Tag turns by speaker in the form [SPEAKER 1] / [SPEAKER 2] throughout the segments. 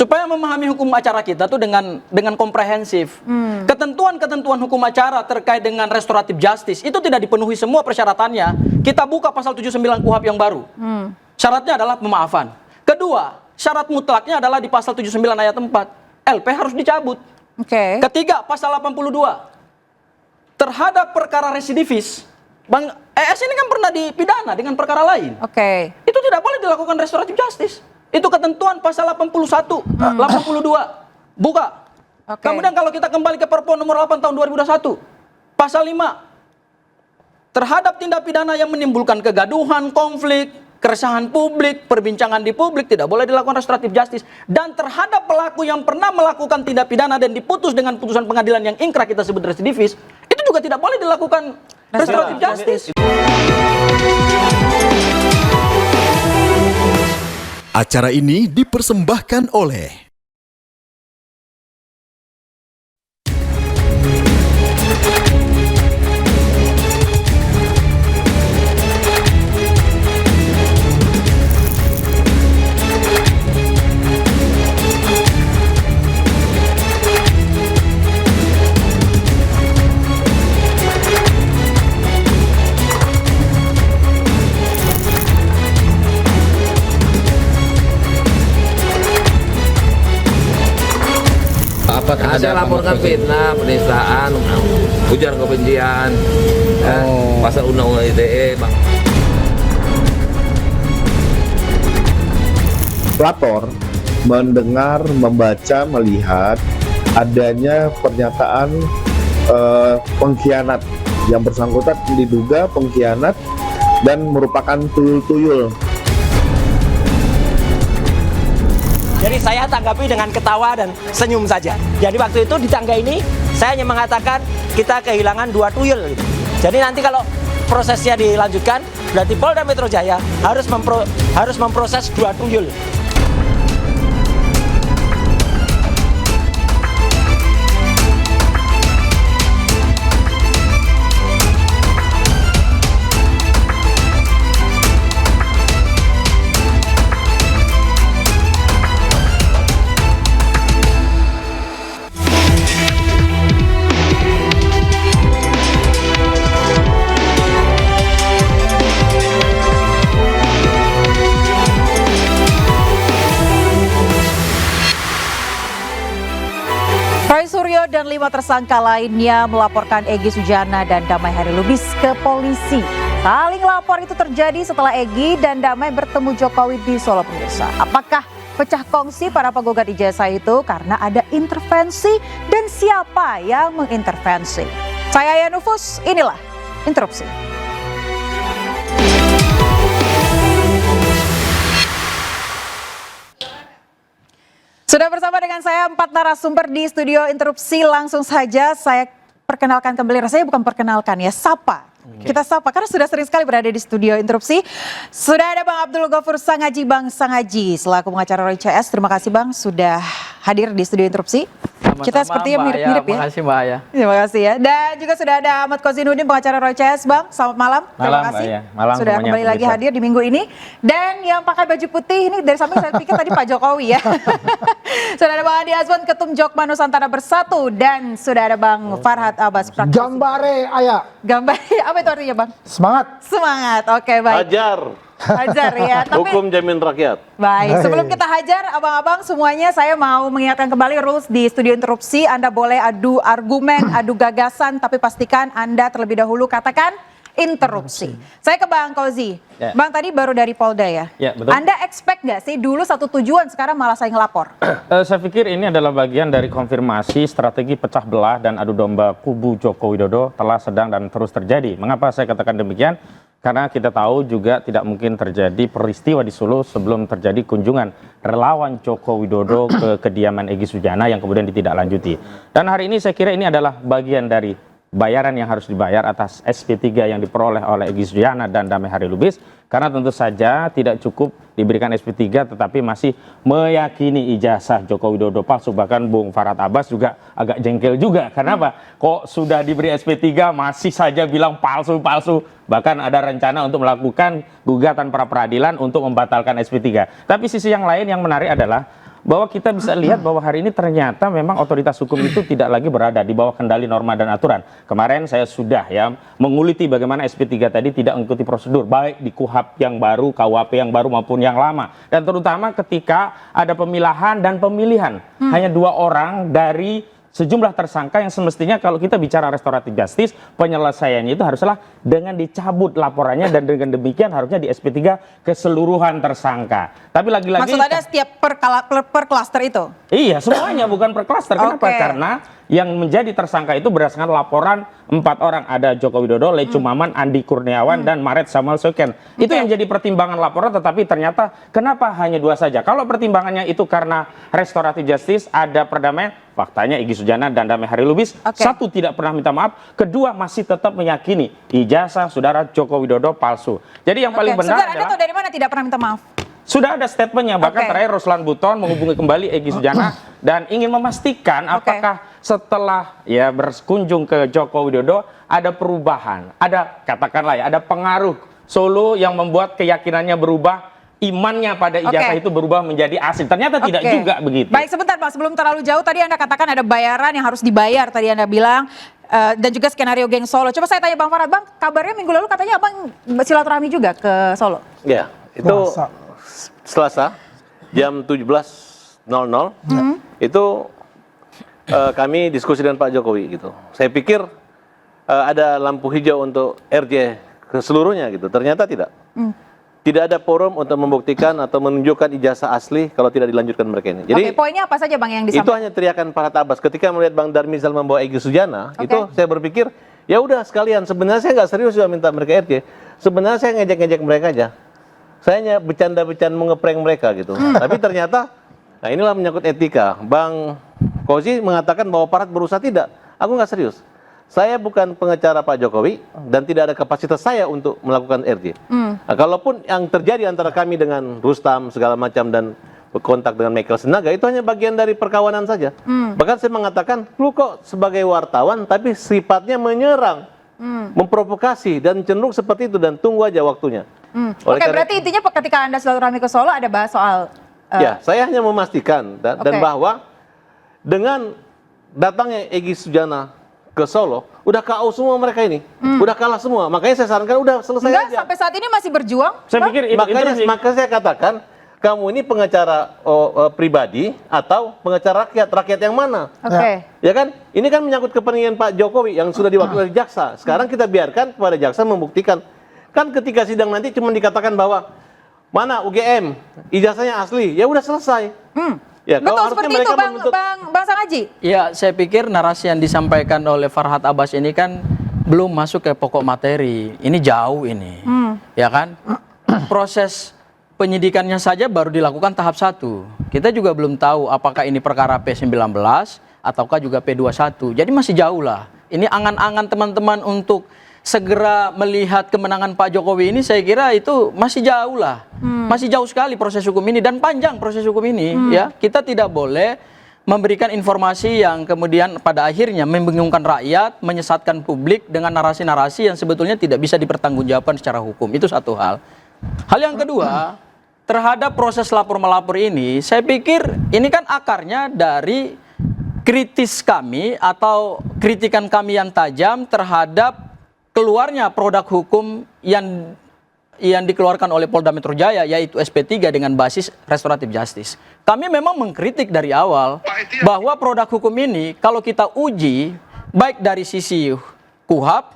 [SPEAKER 1] Supaya memahami hukum acara kita tuh dengan komprehensif. Ketentuan-ketentuan hukum acara terkait dengan restoratif justice itu tidak dipenuhi semua persyaratannya. Kita buka pasal 79 KUHP yang baru. Syaratnya adalah pemaafan. Kedua, syarat mutlaknya adalah di pasal 79 ayat 4. LP harus dicabut. Ketiga, pasal 82. Terhadap perkara residivis, Bang ES ini kan pernah dipidana dengan perkara lain. Itu tidak boleh dilakukan restoratif justice. Itu ketentuan pasal 81, 82. Buka. Kemudian kalau kita kembali ke Perpu nomor 8 tahun 2021, pasal 5. Terhadap tindak pidana yang menimbulkan kegaduhan, konflik, keresahan publik, perbincangan di publik tidak boleh dilakukan restoratif justice. Dan terhadap pelaku yang pernah melakukan tindak pidana dan diputus dengan putusan pengadilan yang ingkrah kita sebut residivis, itu juga tidak boleh dilakukan restoratif justice.
[SPEAKER 2] Acara ini dipersembahkan oleh
[SPEAKER 3] Ada laporkan fitnah, penistaan, ujaran kebencian, pasal undang-undang ITE, Bang.
[SPEAKER 4] Pelapor mendengar, membaca, melihat adanya pernyataan pengkhianat yang bersangkutan diduga pengkhianat dan merupakan tuyul-tuyul.
[SPEAKER 5] Jadi saya tanggapi dengan ketawa dan senyum saja. Jadi waktu itu di tangga ini saya hanya mengatakan kita kehilangan 2 tuyul. Gitu. Jadi nanti kalau prosesnya dilanjutkan, berarti Polda Metro Jaya harus memproses 2 tuyul.
[SPEAKER 6] Roy Suryo dan 5 tersangka lainnya melaporkan Egy Sujana dan Damai Harilubis ke polisi. Saling lapor itu terjadi setelah Egy dan Damai bertemu Jokowi di Solo, pemirsa. Apakah pecah kongsi para penggugat ijazah itu karena ada intervensi dan siapa yang mengintervensi? Saya Yanufus, inilah Interupsi. Sudah bersama dengan saya 4 narasumber di studio Interupsi. Langsung saja saya perkenalkan kembali, rasanya bukan perkenalkan ya, sapa. Kita sapa karena sudah sering sekali berada di studio Interupsi. Sudah ada Bang Abdul Ghafur Sangaji, Bang Sangaji selaku pengacara Roy CS. Terima kasih Bang sudah hadir di studio Interupsi. Kita sepertinya mirip-mirip ya.
[SPEAKER 1] Terima kasih Mbak Aya.
[SPEAKER 6] Terima kasih ya. Dan juga sudah ada Ahmad Kozinudin, pengacara Roy CS. Bang, selamat malam. Terima kasih.
[SPEAKER 7] Malam
[SPEAKER 6] sudah kembali lagi hadir di minggu ini. Dan yang pakai baju putih ini dari samping saya pikir tadi Pak Jokowi ya. Sudah ada Bang Andi Azwan, Ketum Jokma Nusantara Bersatu. Dan sudah ada Bang Farhad Abbas.
[SPEAKER 8] Gambare Ayah.
[SPEAKER 6] Gambare, apa itu artinya Bang?
[SPEAKER 8] Semangat.
[SPEAKER 6] Semangat, oke baik. Hajar ya. Tapi,
[SPEAKER 9] hukum jamin rakyat.
[SPEAKER 6] Baik, sebelum kita hajar abang-abang semuanya, saya mau mengingatkan kembali rules di studio Interupsi. Anda boleh adu argumen, adu gagasan, tapi pastikan Anda terlebih dahulu katakan interupsi. Saya ke Bang Kozi.
[SPEAKER 7] Ya.
[SPEAKER 6] Bang tadi baru dari Polda ya?
[SPEAKER 7] Ya, betul.
[SPEAKER 6] Anda expect nggak sih dulu satu tujuan sekarang malah saling lapor?
[SPEAKER 7] Saya pikir ini adalah bagian dari konfirmasi strategi pecah belah dan adu domba kubu Joko Widodo telah sedang dan terus terjadi. Mengapa saya katakan demikian? Karena kita tahu juga tidak mungkin terjadi peristiwa di Solo sebelum terjadi kunjungan relawan Joko Widodo ke kediaman Egy Sujana yang kemudian ditindaklanjuti. Dan hari ini saya kira ini adalah bagian dari bayaran yang harus dibayar atas SP3 yang diperoleh oleh Egy Sujana dan Damai Harilubis. Karena tentu saja tidak cukup diberikan SP3 tetapi masih meyakini ijazah Joko Widodo palsu. Bahkan Bung Farhad Abbas juga agak jengkel juga. Karena apa? Kok sudah diberi SP3 masih saja bilang palsu-palsu. Bahkan ada rencana untuk melakukan gugatan pra peradilan untuk membatalkan SP3. Tapi sisi yang lain yang menarik adalah bahwa kita bisa lihat bahwa hari ini ternyata memang otoritas hukum itu tidak lagi berada di bawah kendali norma dan aturan. Kemarin saya sudah menguliti bagaimana SP3 tadi tidak mengikuti prosedur baik di KUHP yang baru, KUHP yang baru maupun yang lama, dan terutama ketika ada pemilahan dan pemilihan hanya 2 orang dari sejumlah tersangka yang semestinya kalau kita bicara restoratif justice, penyelesaiannya itu haruslah dengan dicabut laporannya dan dengan demikian harusnya di SP3 keseluruhan tersangka. Tapi lagi-lagi
[SPEAKER 6] Maksudnya setiap per klaster itu?
[SPEAKER 7] iya, semuanya bukan per klaster. Kenapa? Karena yang menjadi tersangka itu berdasarkan laporan 4 orang. Ada Joko Widodo, Lei Chumaman, Andi Kurniawan, dan Maret Samuel Soeken. Itu yang jadi pertimbangan laporan, tetapi ternyata kenapa hanya 2 saja? Kalau pertimbangannya itu karena restoratif justice, ada perdamaian, faktanya Egy Sujana dan Damai Hari Lubis, 1 tidak pernah minta maaf, 2 masih tetap meyakini ijazah saudara Joko Widodo palsu. Jadi yang paling benar
[SPEAKER 6] Anda
[SPEAKER 7] adalah
[SPEAKER 6] tahu dari mana tidak pernah minta maaf?
[SPEAKER 7] sudah ada statementnya, bahkan terakhir Ruslan Buton menghubungi kembali Egy Sujana dan ingin memastikan apakah setelah berkunjung ke Joko Widodo ada perubahan, ada katakanlah ada pengaruh Solo yang membuat keyakinannya berubah, imannya pada ijazah itu berubah menjadi asli. Ternyata tidak juga begitu.
[SPEAKER 6] Baik, sebentar Pak, sebelum terlalu jauh, tadi Anda katakan ada bayaran yang harus dibayar, tadi Anda bilang, dan juga skenario geng Solo. Coba saya tanya Bang Farhad, Bang, kabarnya minggu lalu katanya Abang silaturahmi juga ke Solo.
[SPEAKER 8] Ya, itu Selasa jam 17.00 itu kami diskusi dengan Pak Jokowi gitu. Saya pikir ada lampu hijau untuk RJ keseluruhnya gitu. Ternyata tidak. Tidak ada forum untuk membuktikan atau menunjukkan ijazah asli kalau tidak dilanjutkan mereka ini. Jadi
[SPEAKER 6] poinnya apa saja Bang yang disampaikan?
[SPEAKER 8] itu hanya teriakan Farhad Abbas. Ketika melihat Bang Darmizal membawa Egy Sujana, itu saya berpikir ya udah sekalian. Sebenarnya saya nggak serius juga minta mereka RJ. Sebenarnya saya ngejek-ngejek mereka aja. Saya hanya bercanda-bercanda mengeprank mereka gitu. Tapi ternyata, nah inilah menyangkut etika. Bang Kozi mengatakan bahwa Farhad berusaha, tidak. Aku nggak serius. Saya bukan pengacara Pak Jokowi dan tidak ada kapasitas saya untuk melakukan RJ. Nah, kalaupun yang terjadi antara kami dengan Rustam segala macam dan berkontak dengan Michael Senaga, itu hanya bagian dari perkawanan saja. Bahkan saya mengatakan, lu kok sebagai wartawan tapi sifatnya menyerang, memprovokasi dan cenderung seperti itu, dan tunggu aja waktunya.
[SPEAKER 6] Berarti intinya ketika Anda silaturahmi ke Solo ada bahas soal
[SPEAKER 8] ya, saya hanya memastikan dan bahwa dengan datangnya Egy Sujana ke Solo, udah KO semua mereka ini, udah kalah semua. Makanya saya sarankan udah selesai aja.
[SPEAKER 6] Sampai saat ini masih berjuang.
[SPEAKER 7] Saya pikir
[SPEAKER 8] makanya saya katakan, kamu ini pengacara pribadi atau pengacara rakyat yang mana? Ya kan? Ini kan menyangkut kepentingan Pak Jokowi yang sudah diwakili oleh jaksa. Sekarang kita biarkan kepada jaksa membuktikan. Kan ketika sidang nanti cuma dikatakan bahwa mana UGM, ijazahnya asli, ya udah selesai. Ya,
[SPEAKER 6] betul seperti itu Bang Sangaji.
[SPEAKER 1] Ya, saya pikir narasi yang disampaikan oleh Farhad Abbas ini kan belum masuk ke pokok materi. Ini jauh ini. Ya kan? Proses penyidikannya saja baru dilakukan tahap 1. Kita juga belum tahu apakah ini perkara P19 ataukah juga P21. Jadi masih jauh lah. Ini angan-angan teman-teman untuk segera melihat kemenangan Pak Jokowi ini, saya kira itu masih jauh lah. Masih jauh sekali proses hukum ini dan panjang proses hukum ini. Ya, kita tidak boleh memberikan informasi yang kemudian pada akhirnya membingungkan rakyat, menyesatkan publik dengan narasi-narasi yang sebetulnya tidak bisa dipertanggungjawabkan secara hukum. Itu satu hal. Hal yang kedua, terhadap proses lapor-melapor ini, saya pikir ini kan akarnya dari kritis kami atau kritikan kami yang tajam terhadap keluarnya produk hukum yang dikeluarkan oleh Polda Metro Jaya, yaitu SP3 dengan basis restoratif justice. Kami memang mengkritik dari awal bahwa produk hukum ini kalau kita uji baik dari sisi KUHP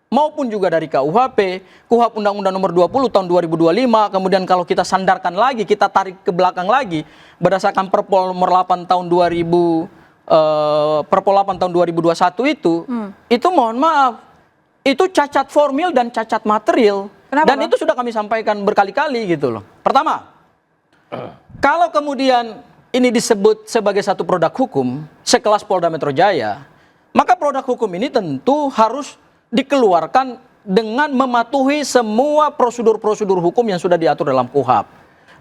[SPEAKER 1] maupun juga dari KUHP, KUHP Undang-Undang Nomor 20 tahun 2025, kemudian kalau kita sandarkan lagi, kita tarik ke belakang lagi berdasarkan Perpol Nomor 8 tahun 2021 itu mohon maaf, itu cacat formil dan cacat material.
[SPEAKER 6] Kenapa,
[SPEAKER 1] dan Bang? Itu sudah kami sampaikan berkali-kali gitu loh. Pertama, kalau kemudian ini disebut sebagai satu produk hukum sekelas Polda Metro Jaya, maka produk hukum ini tentu harus dikeluarkan dengan mematuhi semua prosedur-prosedur hukum yang sudah diatur dalam KUHP.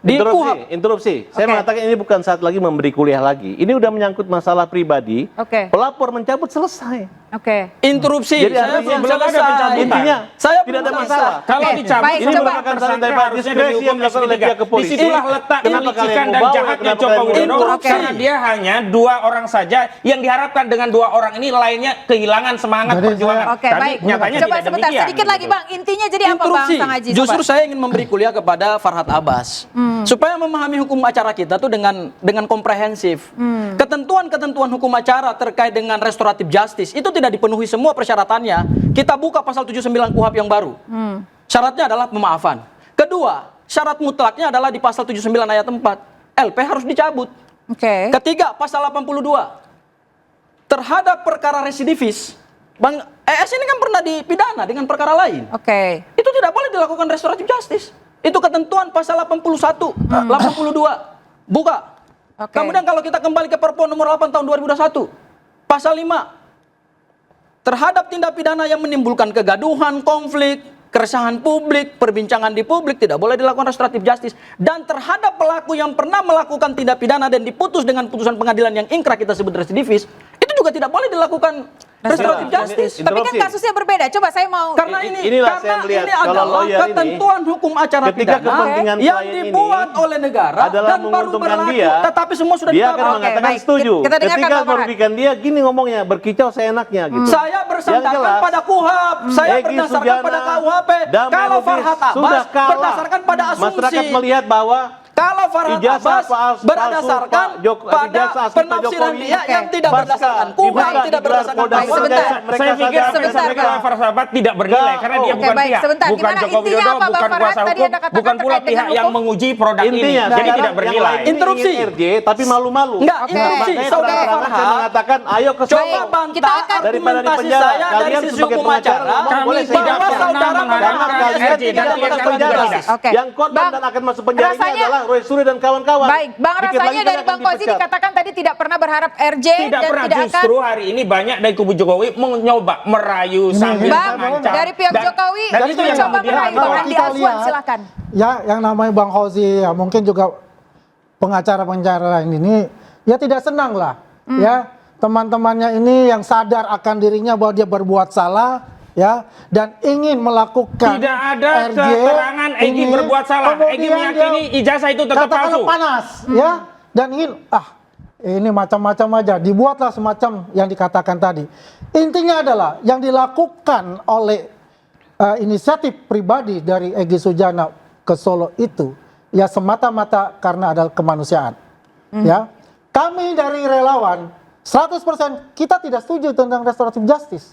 [SPEAKER 1] Di KUHP.
[SPEAKER 8] Interupsi. Saya
[SPEAKER 6] Oke.
[SPEAKER 8] mengatakan ini bukan saat lagi memberi kuliah lagi. Ini udah menyangkut masalah pribadi.
[SPEAKER 6] Oke.
[SPEAKER 8] Pelapor mencabut selesai.
[SPEAKER 6] Oke.
[SPEAKER 1] Interupsi.
[SPEAKER 8] Jadi
[SPEAKER 1] Saya
[SPEAKER 8] artinya
[SPEAKER 1] belum
[SPEAKER 7] belum ada
[SPEAKER 1] selesai.
[SPEAKER 7] pencabutan.
[SPEAKER 8] Intinya
[SPEAKER 1] Saya
[SPEAKER 8] tidak ada
[SPEAKER 1] belum
[SPEAKER 8] masalah.
[SPEAKER 1] selesai.
[SPEAKER 7] Kalau
[SPEAKER 6] Oke,
[SPEAKER 7] dicabut
[SPEAKER 6] baik,
[SPEAKER 8] ini
[SPEAKER 6] coba.
[SPEAKER 8] merupakan saran
[SPEAKER 7] tersangka
[SPEAKER 8] dari
[SPEAKER 7] harusnya
[SPEAKER 8] diskresi
[SPEAKER 7] dihukum
[SPEAKER 8] yang dilakukan oleh
[SPEAKER 7] SP3.
[SPEAKER 8] pihak kepolisian.
[SPEAKER 7] Disitulah letak
[SPEAKER 8] Kenapa
[SPEAKER 7] kelicikan
[SPEAKER 8] kalian
[SPEAKER 7] dan
[SPEAKER 8] membawa,
[SPEAKER 7] jahatnya
[SPEAKER 8] kenapa
[SPEAKER 7] Joko
[SPEAKER 8] kalian
[SPEAKER 7] Widodo
[SPEAKER 8] membawa?
[SPEAKER 1] Interupsi.
[SPEAKER 7] karena dia hanya 2 orang saja yang diharapkan dengan 2 orang ini lainnya kehilangan semangat
[SPEAKER 9] Jadi
[SPEAKER 7] perjuangan.
[SPEAKER 6] Oke,
[SPEAKER 7] Tapi
[SPEAKER 6] baik.
[SPEAKER 7] nyatanya
[SPEAKER 6] Coba
[SPEAKER 7] tidak
[SPEAKER 6] sebentar,
[SPEAKER 7] demikian,
[SPEAKER 6] sedikit lagi
[SPEAKER 7] gitu.
[SPEAKER 6] Bang. Intinya jadi apa Bang
[SPEAKER 1] Interupsi.
[SPEAKER 6] Sang Haji?
[SPEAKER 1] Justru
[SPEAKER 6] Coba.
[SPEAKER 1] saya ingin memberi kuliah kepada Farhad Abbas supaya memahami hukum acara kita tuh dengan komprehensif. Ketentuan-ketentuan hukum acara terkait dengan restoratif justice itu tidak dipenuhi semua persyaratannya. Kita buka pasal 79 KUHP yang baru. Syaratnya adalah pemaafan. Kedua, syarat mutlaknya adalah di pasal 79 ayat 4. LP harus dicabut.
[SPEAKER 6] Oke.
[SPEAKER 1] Ketiga, pasal 82. Terhadap perkara residivis, Bang ES ini kan pernah dipidana dengan perkara lain.
[SPEAKER 6] Oke.
[SPEAKER 1] Itu tidak boleh dilakukan restoratif justice. Itu ketentuan pasal 81, 82. Buka.
[SPEAKER 6] Oke.
[SPEAKER 1] Kemudian kalau kita kembali ke Perpu nomor 8 tahun 2021, pasal 5. Terhadap tindak pidana yang menimbulkan kegaduhan, konflik, keresahan publik, perbincangan di publik tidak boleh dilakukan restoratif justice. Dan terhadap pelaku yang pernah melakukan tindak pidana dan diputus dengan putusan pengadilan yang ingkrah kita sebut residivis, itu juga tidak boleh dilakukan restoratif justice.
[SPEAKER 6] Tapi kan
[SPEAKER 8] Interupsi.
[SPEAKER 6] kasusnya berbeda. Coba saya mau
[SPEAKER 1] Karena
[SPEAKER 8] Inilah saya melihat kalau
[SPEAKER 1] adalah
[SPEAKER 8] lawyer ini,
[SPEAKER 1] ketentuan hukum acara
[SPEAKER 8] ketika
[SPEAKER 1] pidana
[SPEAKER 8] kepentingan
[SPEAKER 1] yang
[SPEAKER 8] klien ini
[SPEAKER 1] dibuat oleh negara
[SPEAKER 8] adalah
[SPEAKER 1] dan baru
[SPEAKER 8] menguntungkan
[SPEAKER 1] berlaku,
[SPEAKER 8] dia,
[SPEAKER 1] tetapi semua sudah
[SPEAKER 8] dia akan
[SPEAKER 1] ditabrak.
[SPEAKER 8] mengatakan
[SPEAKER 6] baik.
[SPEAKER 8] setuju.
[SPEAKER 6] Kita dengarkan
[SPEAKER 8] Ketika
[SPEAKER 6] Bang Farhad.
[SPEAKER 8] merugikan dia, gini ngomongnya, berkicau seenaknya gitu.
[SPEAKER 1] Saya bersandarkan
[SPEAKER 8] Yang jelas,
[SPEAKER 1] pada KUHP, saya
[SPEAKER 8] Egy
[SPEAKER 1] berdasarkan
[SPEAKER 8] Sujana,
[SPEAKER 1] pada KUHP.
[SPEAKER 8] Damai
[SPEAKER 1] Kalau
[SPEAKER 8] Lubis
[SPEAKER 1] Farhad
[SPEAKER 8] sudah
[SPEAKER 1] Abbas
[SPEAKER 8] kalah.
[SPEAKER 1] berdasarkan pada asumsi.
[SPEAKER 8] Masyarakat melihat bahwa
[SPEAKER 1] Kalau Farhad
[SPEAKER 8] ijazah
[SPEAKER 1] Abbas
[SPEAKER 8] palsu
[SPEAKER 1] berdasarkan
[SPEAKER 8] Pak Joko-
[SPEAKER 1] pada
[SPEAKER 8] ijazah asli Pak
[SPEAKER 1] penafsiran
[SPEAKER 8] Jokowi,
[SPEAKER 1] dia yang tidak
[SPEAKER 8] pasca
[SPEAKER 1] berdasarkan
[SPEAKER 8] dibuka
[SPEAKER 1] KUHP,
[SPEAKER 8] di
[SPEAKER 1] tidak
[SPEAKER 8] gelar
[SPEAKER 1] berdasarkan
[SPEAKER 8] Polda
[SPEAKER 6] Baik,
[SPEAKER 8] Metro
[SPEAKER 6] sebentar.
[SPEAKER 8] Jaya, mereka
[SPEAKER 7] Saya pikir
[SPEAKER 8] sadar
[SPEAKER 7] apa yang
[SPEAKER 6] sebentar,
[SPEAKER 7] disampaikan oleh
[SPEAKER 6] Bang.
[SPEAKER 7] Farsabat tidak bernilai karena dia
[SPEAKER 6] Oke,
[SPEAKER 7] bukan
[SPEAKER 6] baik,
[SPEAKER 7] pihak,
[SPEAKER 6] sebentar.
[SPEAKER 7] bukan
[SPEAKER 6] Gimana
[SPEAKER 7] Joko
[SPEAKER 6] intinya
[SPEAKER 7] Widodo,
[SPEAKER 6] apa, Bang
[SPEAKER 7] bukan
[SPEAKER 6] Farhad?
[SPEAKER 7] kuasa
[SPEAKER 6] Tadi
[SPEAKER 7] hukum,
[SPEAKER 6] Anda katakan
[SPEAKER 7] bukan pula
[SPEAKER 6] terkait dengan
[SPEAKER 7] pihak yang
[SPEAKER 6] hukum.
[SPEAKER 7] menguji produk ini.
[SPEAKER 8] Intinya
[SPEAKER 7] Jadi
[SPEAKER 8] sekarang
[SPEAKER 7] tidak
[SPEAKER 8] yang
[SPEAKER 7] bernilai.
[SPEAKER 8] lain ini
[SPEAKER 1] Interupsi.
[SPEAKER 8] ingin RJ tapi malu-malu.
[SPEAKER 1] Enggak,
[SPEAKER 6] Oke.
[SPEAKER 1] interupsi.
[SPEAKER 8] Makanya
[SPEAKER 1] Saudara
[SPEAKER 8] terang-terangan saya
[SPEAKER 1] Farhad,
[SPEAKER 8] mengatakan ayo ke
[SPEAKER 1] coba
[SPEAKER 8] sana.
[SPEAKER 1] bantah
[SPEAKER 6] Kita akan-
[SPEAKER 8] Daripada di
[SPEAKER 1] argumentasi
[SPEAKER 8] penjara,
[SPEAKER 1] saya dari
[SPEAKER 8] kalian
[SPEAKER 1] sisi
[SPEAKER 8] sebagai
[SPEAKER 1] hukum
[SPEAKER 8] pengacara
[SPEAKER 1] acara
[SPEAKER 8] ngomong boleh
[SPEAKER 7] Kami tidak
[SPEAKER 1] bahwa
[SPEAKER 7] pernah
[SPEAKER 1] saudara
[SPEAKER 7] mengharapkan
[SPEAKER 1] mengharapkan
[SPEAKER 8] RJ
[SPEAKER 7] RJ
[SPEAKER 1] tidak
[SPEAKER 7] dan
[SPEAKER 1] masuk
[SPEAKER 7] tidak
[SPEAKER 1] penjara.
[SPEAKER 7] tidak.
[SPEAKER 6] Oke.
[SPEAKER 8] Yang korban
[SPEAKER 6] Bang,
[SPEAKER 8] dan akan masuk penjara ini
[SPEAKER 6] rasanya-
[SPEAKER 8] adalah Roy Suryo dan kawan-kawan.
[SPEAKER 6] Baik, Bang,
[SPEAKER 8] Dikit
[SPEAKER 6] rasanya
[SPEAKER 8] lagi
[SPEAKER 6] dari
[SPEAKER 8] dia
[SPEAKER 6] Bang
[SPEAKER 8] akan
[SPEAKER 6] Fauzi
[SPEAKER 8] dipecat.
[SPEAKER 6] dikatakan tadi tidak pernah berharap RJ
[SPEAKER 7] Tidak
[SPEAKER 6] dan
[SPEAKER 7] pernah,
[SPEAKER 6] tidak akan.
[SPEAKER 7] justru hari ini banyak dari kubu Jokowi mencoba merayu sambil
[SPEAKER 6] Bang,
[SPEAKER 7] mengancam.
[SPEAKER 6] dari pihak
[SPEAKER 7] Dan-
[SPEAKER 6] Jokowi
[SPEAKER 7] dan itu yang
[SPEAKER 6] mencoba
[SPEAKER 7] kemudian
[SPEAKER 6] merayu.
[SPEAKER 7] ditolak.
[SPEAKER 6] Bang Andi
[SPEAKER 9] Kita
[SPEAKER 6] Azwan,
[SPEAKER 9] lihat.
[SPEAKER 6] silakan.
[SPEAKER 9] Ya, yang namanya Bang Fauzi ya mungkin juga pengacara-pengacara lain ini ya tidak senang lah ya teman-temannya ini yang sadar akan dirinya bahwa dia berbuat salah ya dan ingin melakukan
[SPEAKER 7] Tidak ada
[SPEAKER 9] RJ
[SPEAKER 7] keterangan Egy
[SPEAKER 9] ini,
[SPEAKER 7] berbuat salah. Egy
[SPEAKER 9] kemudian
[SPEAKER 7] meyakini
[SPEAKER 9] dia
[SPEAKER 7] ijazah itu tetap
[SPEAKER 9] katakanlah
[SPEAKER 7] palsu.
[SPEAKER 9] panas ya dan ingin ini macam-macam aja dibuatlah semacam yang dikatakan tadi. Intinya adalah yang dilakukan oleh inisiatif pribadi dari Egy Sujana ke Solo itu ya semata-mata karena adalah kemanusiaan. Ya. Kami dari relawan 100% kita tidak setuju tentang restoratif justice.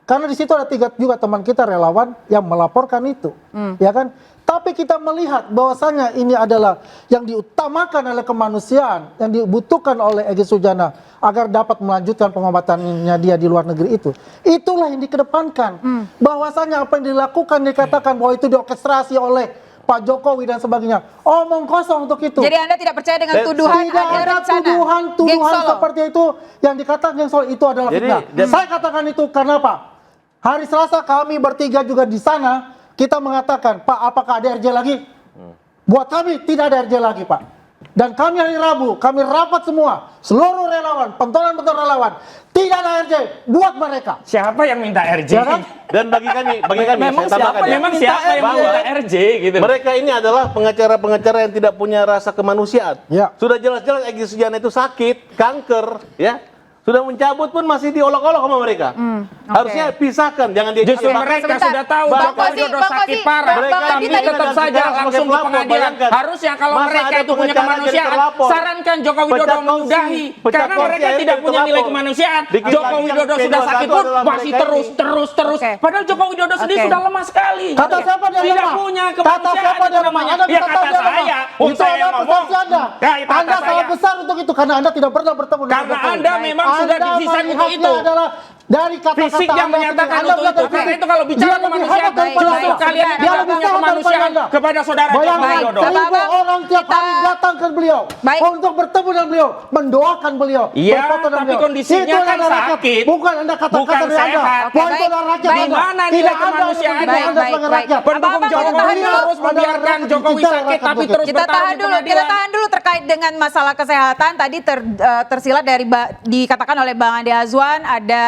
[SPEAKER 9] Karena di situ ada 3 juga teman kita relawan yang melaporkan itu. Ya kan? Tapi kita melihat bahwasanya ini adalah yang diutamakan oleh kemanusiaan, yang dibutuhkan oleh Egy Sujana agar dapat melanjutkan pengobatannya dia di luar negeri itu. Itulah yang dikedepankan. Bahwasanya apa yang dilakukan dikatakan bahwa itu diorkestrasi oleh Pak Jokowi dan sebagainya. Omong kosong untuk itu.
[SPEAKER 6] Jadi Anda tidak percaya dengan tuduhan
[SPEAKER 9] Tidak
[SPEAKER 6] ada
[SPEAKER 9] ada
[SPEAKER 6] rencana?
[SPEAKER 9] tuduhan
[SPEAKER 6] Geng Solo.
[SPEAKER 9] seperti itu yang dikatakan geng Solo itu adalah
[SPEAKER 8] Jadi,
[SPEAKER 9] fitnah. Saya katakan itu karena apa? Hari Selasa kami bertiga juga di sana kita mengatakan, Pak, apakah ada RJ lagi? Buat kami tidak ada RJ lagi, Pak. Dan kami hari Rabu, kami rapat semua, seluruh relawan, pentolan-pentolan relawan, tidak ada RJ buat mereka.
[SPEAKER 7] Siapa yang minta RJ?
[SPEAKER 9] Ya kan?
[SPEAKER 8] Dan bagi kami
[SPEAKER 1] Memang
[SPEAKER 8] saya tambahkan
[SPEAKER 1] siapa
[SPEAKER 8] ya.
[SPEAKER 7] Memang siapa yang
[SPEAKER 8] Bahwa
[SPEAKER 7] minta RJ gitu?
[SPEAKER 8] mereka ini adalah pengacara-pengacara yang tidak punya rasa kemanusiaan.
[SPEAKER 9] Ya.
[SPEAKER 8] Sudah jelas-jelas Egy Sujana itu sakit, kanker, ya. Sudah mencabut pun masih diolok-olok sama mereka. Harusnya pisahkan, jangan dia
[SPEAKER 7] Justru
[SPEAKER 8] Bahkan-
[SPEAKER 7] mereka
[SPEAKER 6] Sebentar.
[SPEAKER 7] sudah tahu
[SPEAKER 6] Bang
[SPEAKER 7] Joko
[SPEAKER 6] Fauzi,
[SPEAKER 7] Widodo
[SPEAKER 6] Bang
[SPEAKER 7] sakit
[SPEAKER 6] Fauzi,
[SPEAKER 7] parah.
[SPEAKER 6] Bang
[SPEAKER 8] Mereka
[SPEAKER 6] Fauzi
[SPEAKER 8] ini
[SPEAKER 6] tadi-
[SPEAKER 7] tetap
[SPEAKER 8] dengan
[SPEAKER 7] saja
[SPEAKER 8] sejarah
[SPEAKER 7] langsung
[SPEAKER 8] sebagai
[SPEAKER 7] ke
[SPEAKER 8] pelapor,
[SPEAKER 7] pengadilan.
[SPEAKER 8] bayangkan.
[SPEAKER 7] Harusnya kalau
[SPEAKER 8] Masa
[SPEAKER 7] mereka
[SPEAKER 8] ada
[SPEAKER 7] itu punya
[SPEAKER 8] pengacara jadi
[SPEAKER 7] kemanusiaan,
[SPEAKER 8] terlapor.
[SPEAKER 7] sarankan Joko Widodo
[SPEAKER 8] Pecat kongsi,
[SPEAKER 7] menyudahi.
[SPEAKER 8] pecat
[SPEAKER 7] Karena
[SPEAKER 8] kongsi,
[SPEAKER 7] mereka
[SPEAKER 8] akhirnya
[SPEAKER 7] tidak punya nilai
[SPEAKER 8] terlapor.
[SPEAKER 7] kemanusiaan.
[SPEAKER 8] Dikit
[SPEAKER 7] Joko
[SPEAKER 8] lagi
[SPEAKER 7] Widodo
[SPEAKER 8] yang
[SPEAKER 7] sudah
[SPEAKER 8] P21
[SPEAKER 7] sakit pun
[SPEAKER 8] adalah
[SPEAKER 7] masih
[SPEAKER 8] mereka
[SPEAKER 7] terus.
[SPEAKER 6] Oke.
[SPEAKER 7] Padahal Joko Widodo sendiri
[SPEAKER 6] Oke.
[SPEAKER 7] sudah lemah sekali.
[SPEAKER 9] Kata siapa dia
[SPEAKER 7] Tidak
[SPEAKER 9] lemah?
[SPEAKER 7] punya
[SPEAKER 9] Kata
[SPEAKER 7] kemanusiaan
[SPEAKER 9] siapa dia
[SPEAKER 7] itu
[SPEAKER 9] lemah?
[SPEAKER 7] namanya.
[SPEAKER 9] Anda
[SPEAKER 7] Ya
[SPEAKER 9] bisa tahu
[SPEAKER 7] kata
[SPEAKER 9] dia lemah.
[SPEAKER 7] saya.
[SPEAKER 9] Itu
[SPEAKER 7] Saya
[SPEAKER 9] adalah
[SPEAKER 7] ngomong.
[SPEAKER 9] persepsi Anda.
[SPEAKER 7] Ya, itu kata
[SPEAKER 9] Anda salah
[SPEAKER 7] saya.
[SPEAKER 9] besar untuk itu karena Anda tidak pernah bertemu dengan
[SPEAKER 7] Karena
[SPEAKER 9] Jokowi.
[SPEAKER 7] Anda memang sudah
[SPEAKER 9] Anda
[SPEAKER 7] didesain untuk
[SPEAKER 9] melihatnya
[SPEAKER 7] itu.
[SPEAKER 9] adalah Dari kata-kata
[SPEAKER 7] Fisik yang
[SPEAKER 9] Anda
[SPEAKER 7] menyatakan
[SPEAKER 9] sendiri,
[SPEAKER 7] untuk
[SPEAKER 9] Anda
[SPEAKER 7] itu.
[SPEAKER 9] bilang
[SPEAKER 7] Karena
[SPEAKER 9] fisik.
[SPEAKER 7] itu kalau bicara
[SPEAKER 9] Dia lebih
[SPEAKER 7] kemanusiaan,
[SPEAKER 9] hebat daripada
[SPEAKER 7] justru
[SPEAKER 9] Anda.
[SPEAKER 7] kalian
[SPEAKER 9] Dia
[SPEAKER 7] tidak
[SPEAKER 9] lebih
[SPEAKER 7] punya
[SPEAKER 9] hebat daripada
[SPEAKER 7] kemanusiaan
[SPEAKER 9] Anda.
[SPEAKER 7] kepada saudara Joko
[SPEAKER 9] Bayangkan,
[SPEAKER 7] Widodo.
[SPEAKER 9] 1000 orang tiap hari datang ke beliau
[SPEAKER 6] Baik.
[SPEAKER 9] untuk bertemu dengan beliau, mendoakan beliau,
[SPEAKER 7] Iya,
[SPEAKER 9] berfoto dengan
[SPEAKER 7] tapi
[SPEAKER 9] beliau.
[SPEAKER 7] kondisinya
[SPEAKER 9] Itu
[SPEAKER 7] kan
[SPEAKER 9] adalah rakyat.
[SPEAKER 7] sakit.
[SPEAKER 9] Bukan Anda kata-kata
[SPEAKER 7] Bukan
[SPEAKER 9] dari Anda.
[SPEAKER 7] sehat.
[SPEAKER 6] Oke,
[SPEAKER 9] Bahwa itu
[SPEAKER 6] baik.
[SPEAKER 9] adalah rakyat.
[SPEAKER 6] Baik.
[SPEAKER 9] Anda.
[SPEAKER 7] Mana
[SPEAKER 9] Tidak
[SPEAKER 7] nilai
[SPEAKER 9] ada
[SPEAKER 7] kemanusiaan?
[SPEAKER 9] yang Anda
[SPEAKER 6] Baik,
[SPEAKER 9] sebagai
[SPEAKER 6] baik.
[SPEAKER 9] rakyat.
[SPEAKER 7] Pendukung
[SPEAKER 6] Apa-apa,
[SPEAKER 7] Jokowi
[SPEAKER 6] kita tahan dulu.
[SPEAKER 7] terus membiarkan Jokowi
[SPEAKER 9] Kita
[SPEAKER 7] sakit, tapi
[SPEAKER 9] rakyat.
[SPEAKER 7] terus
[SPEAKER 6] Kita
[SPEAKER 7] bertarung
[SPEAKER 6] tahan
[SPEAKER 7] di
[SPEAKER 6] dulu,
[SPEAKER 7] pengadilan.
[SPEAKER 6] terkait dengan masalah kesehatan tadi tersilat dari dikatakan oleh Bang Andi Azwan ada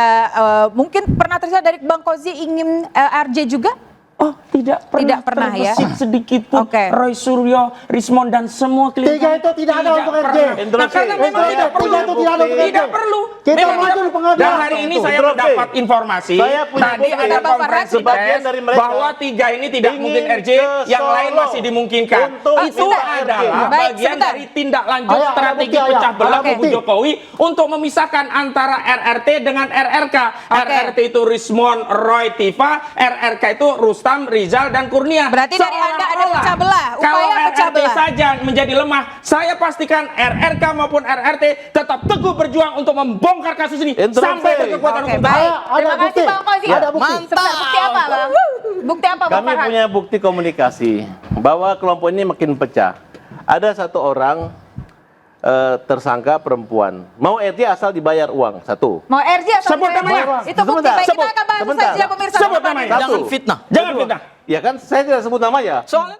[SPEAKER 6] mungkin pernah tersilat dari Bang Kozi ingin RJ juga?
[SPEAKER 7] Oh, tidak
[SPEAKER 6] pernah ya?
[SPEAKER 7] terbesit sedikit pun.
[SPEAKER 6] Oke.
[SPEAKER 7] Roy Suryo, Rismond dan semua klien.
[SPEAKER 9] Tiga itu tidak ada untuk RJ.
[SPEAKER 7] pernah. Nah,
[SPEAKER 8] Interupsi.
[SPEAKER 7] karena memang
[SPEAKER 8] Saya
[SPEAKER 7] tidak
[SPEAKER 8] punya
[SPEAKER 7] perlu.
[SPEAKER 9] itu tidak ada untuk
[SPEAKER 7] Tidak
[SPEAKER 9] RJ.
[SPEAKER 7] perlu.
[SPEAKER 9] Kita
[SPEAKER 7] Memang
[SPEAKER 9] maju
[SPEAKER 7] tidak
[SPEAKER 9] di
[SPEAKER 7] perlu.
[SPEAKER 9] pengadilan.
[SPEAKER 7] Dan hari ini saya
[SPEAKER 8] Interupsi.
[SPEAKER 7] mendapat informasi
[SPEAKER 8] Saya punya
[SPEAKER 7] tadi
[SPEAKER 8] bukti.
[SPEAKER 7] ada
[SPEAKER 6] Ada Bang
[SPEAKER 7] konferensi
[SPEAKER 8] Sebagian
[SPEAKER 7] pers
[SPEAKER 8] dari mereka
[SPEAKER 7] bahwa tiga ini tidak
[SPEAKER 8] ingin
[SPEAKER 7] mungkin RJ,
[SPEAKER 8] ke
[SPEAKER 7] yang lain
[SPEAKER 8] Solo
[SPEAKER 7] masih dimungkinkan.
[SPEAKER 8] untuk
[SPEAKER 7] Itu
[SPEAKER 8] minta
[SPEAKER 7] adalah
[SPEAKER 8] RJ.
[SPEAKER 6] Baik,
[SPEAKER 7] bagian
[SPEAKER 6] sebentar.
[SPEAKER 7] dari tindak lanjut
[SPEAKER 9] Ayah, ada
[SPEAKER 7] strategi
[SPEAKER 9] bukti, ayah.
[SPEAKER 7] pecah belah
[SPEAKER 9] Ada
[SPEAKER 7] kubu
[SPEAKER 9] bukti.
[SPEAKER 7] Jokowi untuk memisahkan antara RRT dengan RRK. RRT itu Rismond, Roy, Tifa, RRK itu Rustam, Rizal, dan Kurnia.
[SPEAKER 6] Berarti dari Anda ada
[SPEAKER 7] Seolah-olah
[SPEAKER 6] pecah belah, upaya
[SPEAKER 7] kalau
[SPEAKER 6] pecah
[SPEAKER 7] RRT
[SPEAKER 6] belah.
[SPEAKER 7] saja menjadi lemah, saya pastikan RRK maupun RRT tetap teguh berjuang untuk membongkar kasus ini
[SPEAKER 8] Interupsi.
[SPEAKER 7] sampai berkekuatan
[SPEAKER 6] Oke,
[SPEAKER 7] hukum.
[SPEAKER 6] baik.
[SPEAKER 9] Ada
[SPEAKER 6] Terima kasih
[SPEAKER 9] bukti.
[SPEAKER 6] Bang Kozi.
[SPEAKER 9] Ada bukti.
[SPEAKER 6] Sebentar, bukti apa Bang? Bukti apa Bang
[SPEAKER 8] Kami
[SPEAKER 6] Farhan?
[SPEAKER 8] punya bukti komunikasi bahwa kelompok ini makin pecah. Ada satu orang tersangka perempuan mau RJ asal dibayar uang satu.
[SPEAKER 6] Mau RJ atau
[SPEAKER 7] Sebut
[SPEAKER 6] mau
[SPEAKER 7] namanya.
[SPEAKER 6] RJ? Itu bukti.
[SPEAKER 8] Sebentar.
[SPEAKER 6] Baik, kita akan bahas
[SPEAKER 8] Sebentar.
[SPEAKER 6] saja pemirsa.
[SPEAKER 7] Sebut namanya.
[SPEAKER 8] Satu.
[SPEAKER 1] Jangan fitnah.
[SPEAKER 7] Jangan fitnah.
[SPEAKER 8] Ya kan saya tidak sebut namanya.
[SPEAKER 1] Soalnya